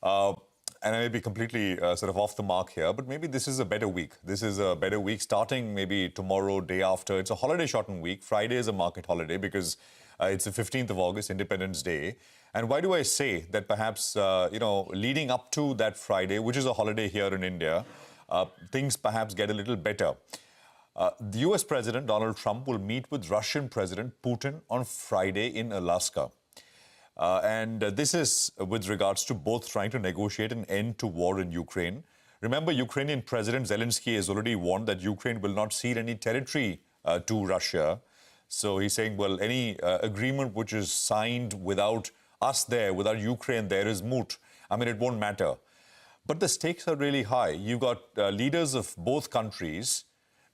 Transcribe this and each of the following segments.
Uh, and I may be completely sort of off the mark here, but maybe this is a better week. This is a better week starting maybe tomorrow, day after. It's a holiday shortened week. Friday is a market holiday because it's the 15th of August, Independence Day. And why do I say that perhaps, leading up to that Friday, which is a holiday here in India, things perhaps get a little better. The US President Donald Trump will meet with Russian President Putin on Friday in Alaska. This is with regards to both trying to negotiate an end to war in Ukraine. Remember, Ukrainian President Zelensky has already warned that Ukraine will not cede any territory to Russia. So he's saying, well, any agreement which is signed without us there, without Ukraine there, is moot. I mean, it won't matter. But the stakes are really high. You've got leaders of both countries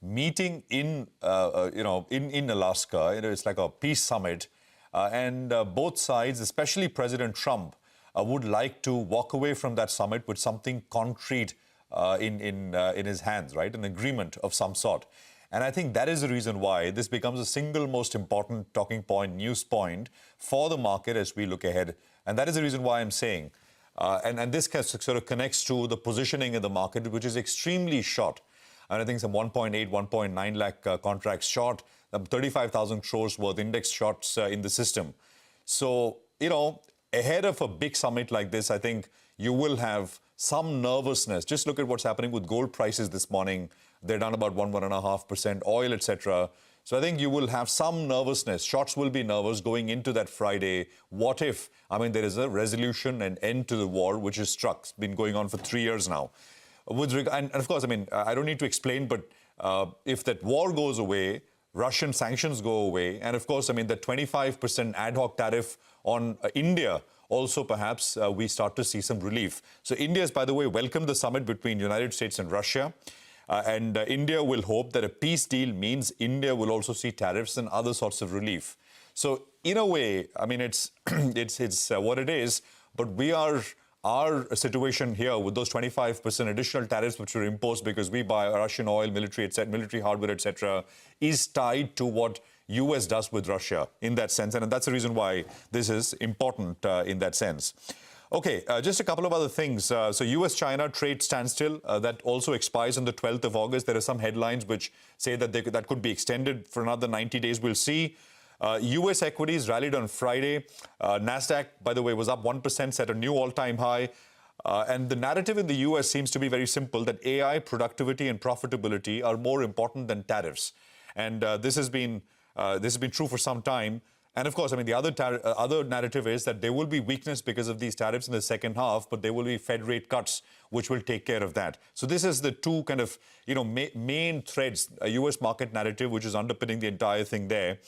meeting in Alaska. It's like a peace summit. Both sides, especially President Trump, would like to walk away from that summit with something concrete in his hands, right? An agreement of some sort. And I think that is the reason why this becomes the single most important talking point, news point for the market as we look ahead. And that is the reason why I'm saying, and this sort of connects to the positioning in the market, which is extremely short. And I think some 1.8, 1.9 lakh contracts short, 35,000 crores worth index shorts in the system. So, ahead of a big summit like this, I think you will have some nervousness. Just look at what's happening with gold prices this morning. They're down about 1.5%, oil, etc. So I think you will have some nervousness. Shorts will be nervous going into that Friday. What if, there is a resolution and end to the war, which is struck. It's been going on for 3 years now. And of course, I don't need to explain, but if that war goes away, Russian sanctions go away, and of course, the 25% ad hoc tariff on India, also perhaps we start to see some relief. So India has, by the way, welcomed the summit between United States and Russia. India will hope that a peace deal means India will also see tariffs and other sorts of relief. So in a way, it's what it is, but our situation here with those 25% additional tariffs which were imposed because we buy Russian oil, military hardware, etc., is tied to what US does with Russia in that sense. And that's the reason why this is important in that sense. Okay, just a couple of other things. So US-China trade standstill, that also expires on the 12th of August. There are some headlines which say that that could be extended for another 90 days. We'll see. US equities rallied on Friday. Nasdaq, by the way, was up 1%, set a new all-time high. And the narrative in the US seems to be very simple, that AI, productivity and profitability are more important than tariffs. And this has been true for some time. And of course, the other narrative is that there will be weakness because of these tariffs in the second half, but there will be Fed rate cuts, which will take care of that. So this is the two kind of, main threads, a US market narrative, which is underpinning the entire thing there.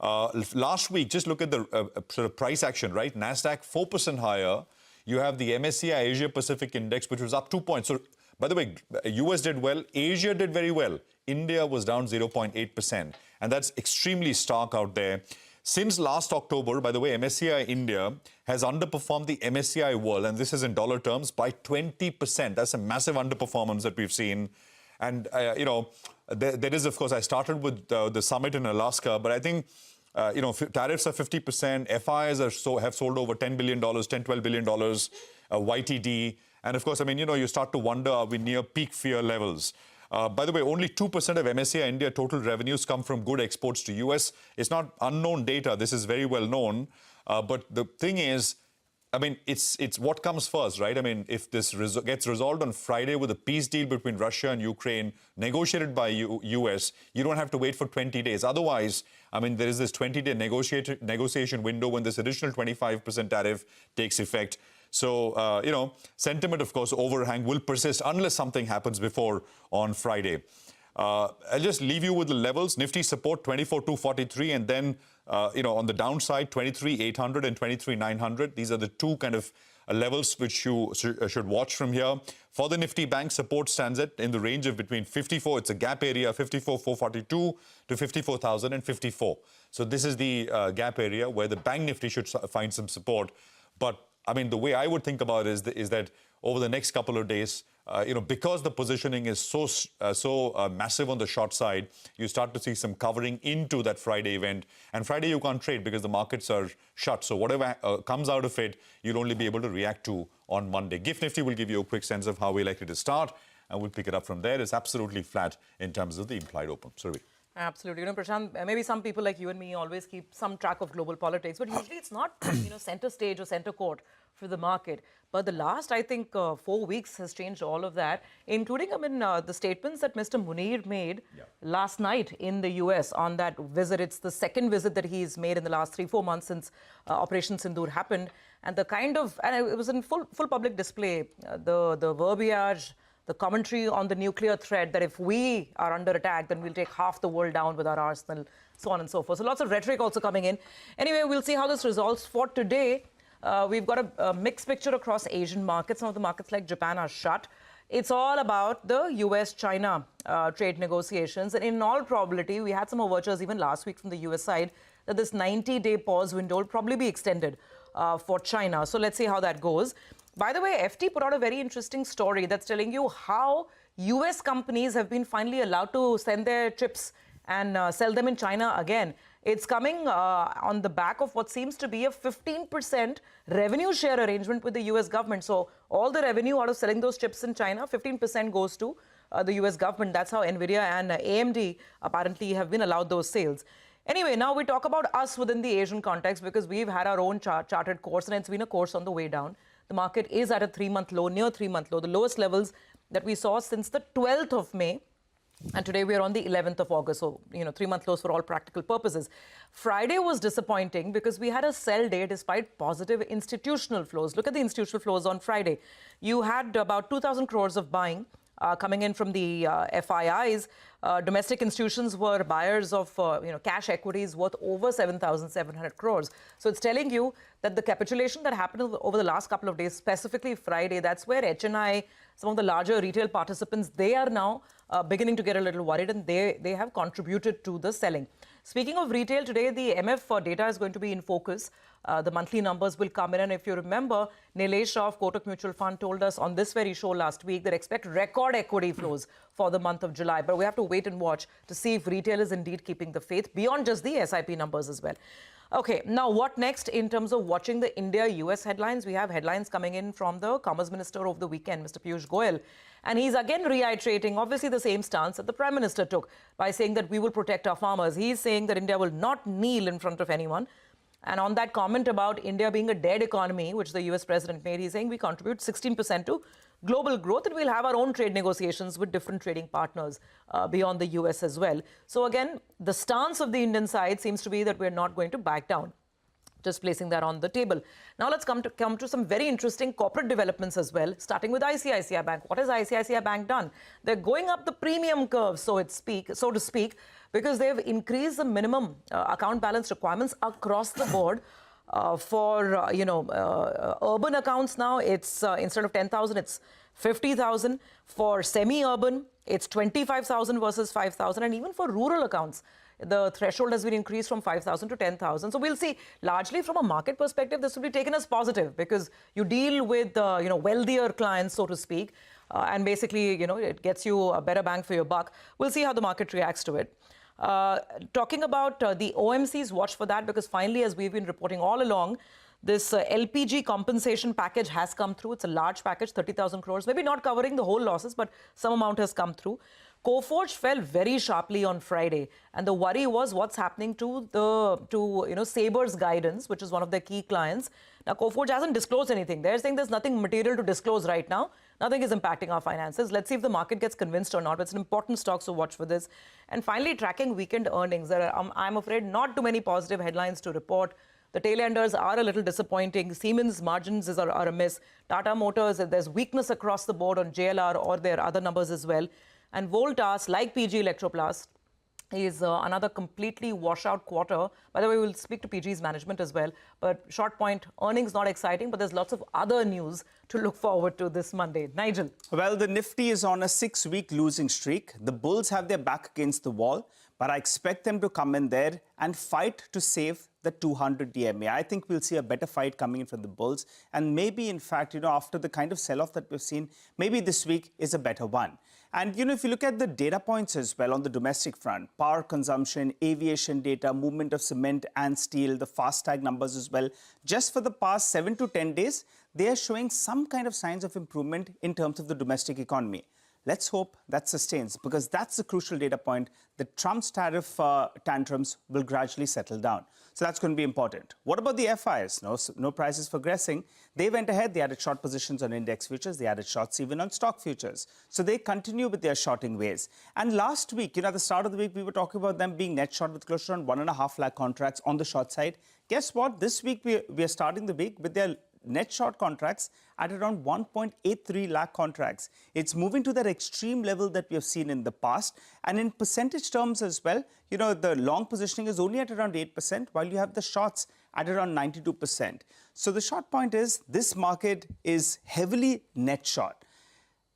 Last week, just look at the sort of price action, right? Nasdaq 4% higher. You have the MSCI Asia Pacific Index, which was up 2 points. So, by the way, US did well. Asia did very well. India was down 0.8%. And that's extremely stark out there. Since last October, by the way, MSCI India has underperformed the MSCI World, and this is in dollar terms, by 20%. That's a massive underperformance that we've seen. And, there is, of course, I started with the summit in Alaska, but I think, tariffs are 50%, FIs have sold over $10 billion, $12 billion, YTD. And, of course, you start to wonder, are we near peak fear levels? By the way, only 2% of MSCI India total revenues come from good exports to US. It's not unknown data. This is very well known. But the thing is, it's what comes first, right? If this gets resolved on Friday with a peace deal between Russia and Ukraine, negotiated by US, you don't have to wait for 20 days. Otherwise, there is this 20-day negotiation window when this additional 25% tariff takes effect. So, sentiment, of course, overhang will persist unless something happens before on Friday. I'll just leave you with the levels. Nifty support 24,243, and then, on the downside, 23,800 and 23,900. These are the two kind of levels which you should watch from here. For the Nifty Bank, support stands at in the range of between 54, it's a gap area, 54,442 to 54,054. So this is the gap area where the Bank Nifty should find some support. But the way I would think about it is that over the next couple of days, because the positioning is so massive on the short side, you start to see some covering into that Friday event. And Friday you can't trade because the markets are shut. So whatever comes out of it, you'll only be able to react to on Monday. GIFT Nifty will give you a quick sense of how we're likely to start, and we'll pick it up from there. It's absolutely flat in terms of the implied open. Surabhi. Absolutely. Prashant, maybe some people like you and me always keep some track of global politics, but usually it's not, center stage or center court for the market. But the last, I think, 4 weeks has changed all of that, including, the statements that Mr. Munir made last night in the US on that visit. It's the second visit that he's made in the last 3-4 months since Operation Sindoor happened. And it was in full public display, the verbiage, the commentary on the nuclear threat, that if we are under attack, then we'll take half the world down with our arsenal, so on and so forth. So lots of rhetoric also coming in. Anyway, we'll see how this resolves. For today, we've got a mixed picture across Asian markets. Some of the markets like Japan are shut. It's all about the US-China trade negotiations. And in all probability, we had some overtures even last week from the US side that this 90-day pause window will probably be extended for China. So let's see how that goes. By the way, FT put out a very interesting story that's telling you how US companies have been finally allowed to send their chips and sell them in China again. It's coming on the back of what seems to be a 15% revenue share arrangement with the US government. So all the revenue out of selling those chips in China, 15% goes to the US government. That's how NVIDIA and AMD apparently have been allowed those sales. Anyway, now we talk about us within the Asian context because we've had our own charted course, and it's been a course on the way down. The market is at a 3-month low, near 3-month low, the lowest levels that we saw since the 12th of May. And today we are on the 11th of August, so, 3-month lows for all practical purposes. Friday was disappointing because we had a sell day despite positive institutional flows. Look at the institutional flows on Friday. You had about 2,000 crores of buying coming in from the FIIs. Domestic institutions were buyers of cash equities worth over 7,700 crores. So it's telling you that the capitulation that happened over the last couple of days, specifically Friday, that's where HNI, some of the larger retail participants, they are now beginning to get a little worried, and they have contributed to the selling. Speaking of retail, today the MF data is going to be in focus. The monthly numbers will come in, and if you remember, Nilesh Shah of Kotak Mutual Fund told us on this very show last week that expect record equity flows for the month of July. But we have to wait and watch to see if retail is indeed keeping the faith beyond just the SIP numbers as well. Okay, now what next in terms of watching the India-US headlines? We have headlines coming in from the Commerce Minister over the weekend, Mr. Piyush Goyal. And he's again reiterating, obviously, the same stance that the Prime Minister took by saying that we will protect our farmers. He's saying that India will not kneel in front of anyone. And on that comment about India being a dead economy, which the US President made, he's saying we contribute 16% to global growth, and we'll have our own trade negotiations with different trading partners beyond the US as well. So again, the stance of the Indian side seems to be that we're not going to back down. Just placing that on the table. Now let's come to some very interesting corporate developments as well, starting with ICICI Bank. What has ICICI Bank done? They're going up the premium curve, so to speak, because they've increased the minimum account balance requirements across the board. For urban accounts now, it's instead of 10,000, it's 50,000. For semi-urban, it's 25,000 versus 5,000, and even for rural accounts, the threshold has been increased from 5,000 to 10,000. So we'll see. Largely from a market perspective, this will be taken as positive because you deal with wealthier clients, so to speak, and basically it gets you a better bang for your buck. We'll see how the market reacts to it. Talking about the OMC's, watch for that, because finally, as we've been reporting all along, this LPG compensation package has come through. It's a large package, 30,000 crores, maybe not covering the whole losses, but some amount has come through. Coforge fell very sharply on Friday, and the worry was what's happening to Saber's guidance, which is one of their key clients. Now, Coforge hasn't disclosed anything. They're saying there's nothing material to disclose right now. Nothing is impacting our finances. Let's see if the market gets convinced or not. It's an important stock, so watch for this. And finally, tracking weekend earnings. There are, I'm afraid, not too many positive headlines to report. The tail enders are a little disappointing. Siemens margins are a miss. Tata Motors, there's weakness across the board on JLR or their other numbers as well. And Voltas, like PG Electroplast, is another completely washout quarter. By the way, we'll speak to PG's management as well. But short point, earnings not exciting, but there's lots of other news to look forward to this Monday. Nigel. Well, the Nifty is on a 6-week losing streak. The bulls have their back against the wall, But I expect them to come in there and fight to save the 200 DMA. I think we'll see a better fight coming in from the bulls. And maybe, in fact, after the kind of sell-off that we've seen, maybe this week is a better one. And, if you look at the data points as well on the domestic front, power consumption, aviation data, movement of cement and steel, the FASTag numbers as well, just for the past 7 to 10 days, they are showing some kind of signs of improvement in terms of the domestic economy. Let's hope that sustains, because that's the crucial data point that Trump's tariff tantrums will gradually settle down. So that's going to be important. What about the FIs? No prices progressing. They went ahead. They added short positions on index futures. They added shorts even on stock futures. So they continue with their shorting ways. And last week, at the start of the week, we were talking about them being net short with close to around 1.5 lakh contracts on the short side. Guess what? This week, we are starting the week with their net short contracts at around 1.83 lakh contracts. It's moving to that extreme level that we have seen in the past. And in percentage terms as well, the long positioning is only at around 8%, while you have the shorts at around 92%. So the short point is this market is heavily net short.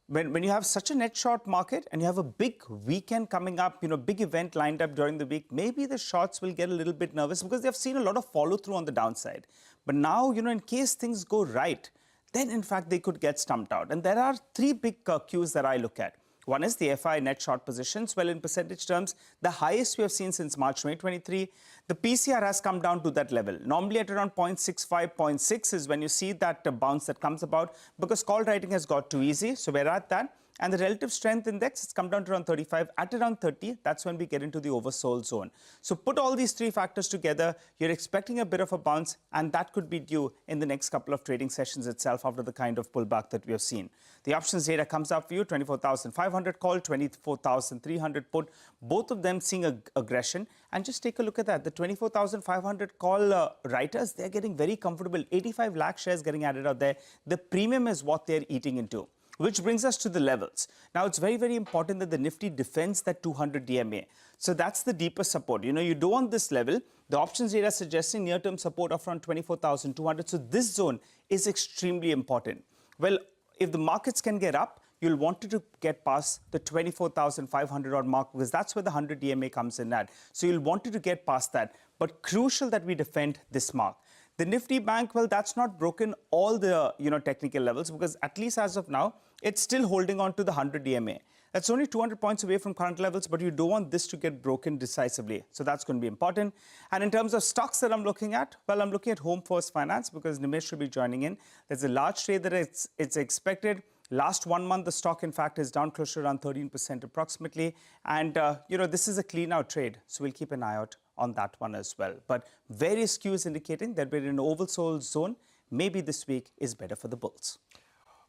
When you have such a net short market and you have a big weekend coming up, big event lined up during the week, maybe the shorts will get a little bit nervous because they've seen a lot of follow through on the downside. But now, in case things go right, then in fact they could get stumped out. And there are three big cues that I look at. One is the FI net short positions. Well, in percentage terms, the highest we have seen since March 2023. The PCR has come down to that level. Normally at around 0.65, 0.6 is when you see that bounce that comes about because call writing has got too easy. So we're at that. And the relative strength index has come down to around 35. At around 30, that's when we get into the oversold zone. So put all these three factors together, you're expecting a bit of a bounce, and that could be due in the next couple of trading sessions itself after the kind of pullback that we have seen. The options data comes up for you, 24,500 call, 24,300 put, both of them seeing aggression. And just take a look at that. The 24,500 call writers, they're getting very comfortable. 85 lakh shares getting added out there. The premium is what they're eating into. Which brings us to the levels. Now, it's very, very important that the Nifty defends that 200 DMA. So that's the deeper support. You do want this level. The options data suggesting near-term support of around 24,200. So this zone is extremely important. Well, if the markets can get up, you'll want it to get past the 24,500 odd mark because that's where the 100 DMA comes in at. So you'll want it to get past that. But crucial that we defend this mark. The Nifty Bank, well, that's not broken all the technical levels because at least as of now, it's still holding on to the 100 DMA. That's only 200 points away from current levels, but you don't want this to get broken decisively. So that's going to be important. And in terms of stocks that I'm looking at, well, I'm looking at Home First Finance because Nimesh should be joining in. There's a large trade that it's expected. Last 1 month, the stock, in fact, is down close to around 13% approximately. And, this is a clean-out trade, so we'll keep an eye out on that one as well. But various cues indicating that we're in an oversold zone. Maybe this week is better for the bulls.